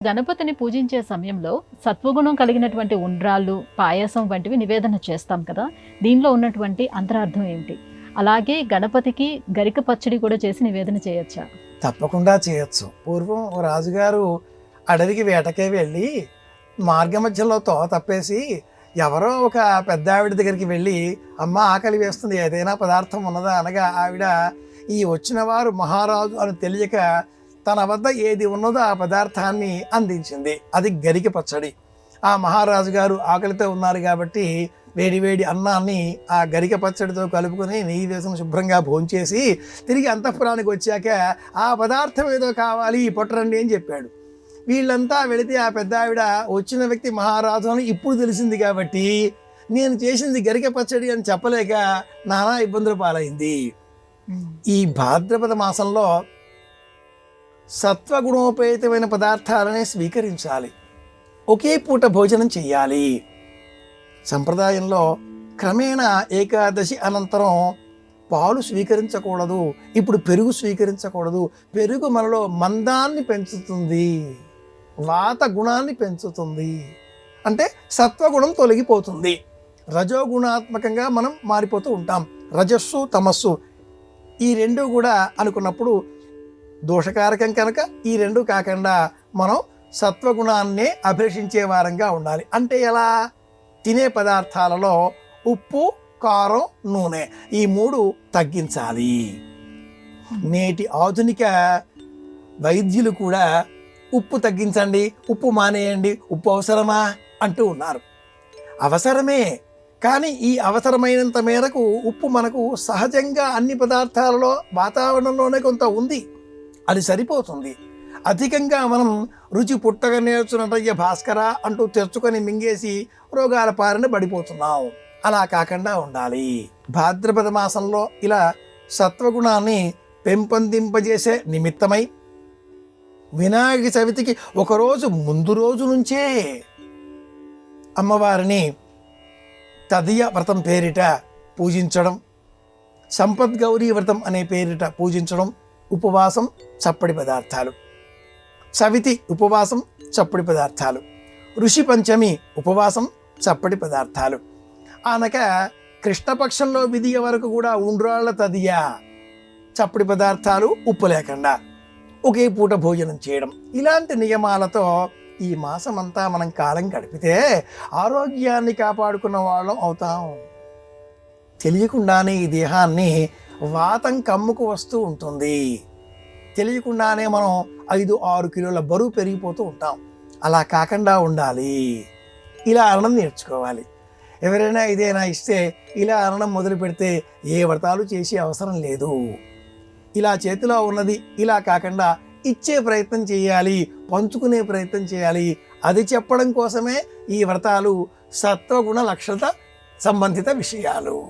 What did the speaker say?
గణపతిని పూజించే సమయంలో సత్వగుణం కలిగినటువంటి ఉండ్రాళ్ళు, పాయసం వంటివి నివేదన చేస్తాం కదా! దీనిలో ఉన్నటువంటి అంతరార్థం ఏమిటి? అలాగే గణపతికి గరిక పచ్చడి కూడా చేసి నివేదన చేయొచ్చా? తప్పకుండా చేయొచ్చు. పూర్వం ఓ రాజుగారు అడవికి వేటకే వెళ్ళి మార్గమధ్యలో తోవ తప్పేసి ఎవరో ఒక పెద్ద ఆవిడ దగ్గరికి వెళ్ళి, అమ్మ ఆకలి వేస్తుంది, ఏదైనా పదార్థం ఉన్నదా అనగా ఆవిడ ఈ వచ్చిన వారు మహారాజు అని తెలియక తన వద్ద ఏది ఉన్నదో ఆ పదార్థాన్ని అందించింది. అది గరిక పచ్చడి. ఆ మహారాజు గారు ఆకలితో ఉన్నారు కాబట్టి వేడివేడి అన్నాన్ని ఆ గరిక పచ్చడితో కలుపుకొని నెయ్యి వేసుకుని శుభ్రంగా భోంచేసి తిరిగి అంతఃపురానికి వచ్చాక ఆ పదార్థం ఏదో కావాలి పట్టురండి అని చెప్పాడు. వీళ్ళంతా వెళితే ఆ పెద్ద ఆవిడ వచ్చిన వ్యక్తి మహారాజు అని ఇప్పుడు తెలిసింది కాబట్టి నేను చేసింది గరిక పచ్చడి అని చెప్పలేక నానా ఇబ్బందులు పాలైంది. ఈ భాద్రపద మాసంలో సత్వగుణోపేతమైన పదార్థాలనే స్వీకరించాలి. ఒకే పూట భోజనం చెయ్యాలి. సంప్రదాయంలో క్రమేణా ఏకాదశి అనంతరం పాలు స్వీకరించకూడదు, ఇప్పుడు పెరుగు స్వీకరించకూడదు. పెరుగు మనలో మందాన్ని పెంచుతుంది, వాత గుణాన్ని పెంచుతుంది, అంటే సత్వగుణం తొలగిపోతుంది. రజోగుణాత్మకంగా మనం మారిపోతూ ఉంటాం. రజస్సు తమస్సు ఈ రెండు కూడా అనుకున్నప్పుడు దోషకారకం కనుక ఈ రెండు కాకుండా మనం సత్వగుణాన్నే అభిలషించే వారంగా ఉండాలి. అంటే ఎలా? తినే పదార్థాలలో ఉప్పు, కారం, నూనె ఈ మూడు తగ్గించాలి. నేటి ఆధునిక వైద్యులు కూడా ఉప్పు తగ్గించండి, ఉప్పు మానేయండి, ఉప్పు అవసరమా అంటూ ఉన్నారు. అవసరమే, కానీ ఈ అవసరమైనంత మేరకు ఉప్పు మనకు సహజంగా అన్ని పదార్థాలలో వాతావరణంలోనే కొంత ఉంది, అది సరిపోతుంది. అధికంగా మనం రుచి పుట్టగా నేర్చున్నట్టయ్య భాస్కర అంటూ తెచ్చుకొని మింగేసి రోగాల పారిన పడిపోతున్నాం. అలా కాకుండా ఉండాలి. భాద్రపద మాసంలో ఇలా సత్వగుణాన్ని పెంపొందింపజేసే నిమిత్తమై వినాయక చవితికి ఒకరోజు ముందు రోజు నుంచే అమ్మవారిని తదియ వ్రతం పేరిట పూజించడం, సంపద్గౌరీ వ్రతం అనే పేరిట పూజించడం, ఉపవాసం, చప్పడి పదార్థాలు, చవితి ఉపవాసం, చప్పడి పదార్థాలు, ఋషి పంచమి ఉపవాసం, చప్పడి పదార్థాలు, అనక కృష్ణపక్షంలో విధియ వరకు కూడా ఉండ్రాళ్ల తదియ చప్పడి పదార్థాలు ఉప్పు లేకుండా ఒకే పూట భోజనం చేయడం. ఇలాంటి నియమాలతో ఈ మాసమంతా మనం కాలం గడిపితే ఆరోగ్యాన్ని కాపాడుకున్న వాళ్ళం అవుతాం. తెలియకుండానే ఈ దేహాన్ని వాతం కమ్ముకు వస్తూ ఉంటుంది. తెలియకుండానే మనం 5-6 కిలోల బరువు పెరిగిపోతూ ఉంటాం. అలా కాకుండా ఉండాలి. ఇలా అనడం నేర్చుకోవాలి. ఎవరైనా ఇదేనా ఇస్తే ఇలా అనడం మొదలు పెడితే ఏ వ్రతాలు చేసే అవసరం లేదు. ఇలా చేతిలో ఉన్నది ఇలా కాకుండా ఇచ్చే ప్రయత్నం చేయాలి, పంచుకునే ప్రయత్నం చేయాలి. అది చెప్పడం కోసమే ఈ వ్రతాలు. సత్వగుణ లక్షణ సంబంధిత విషయాలు.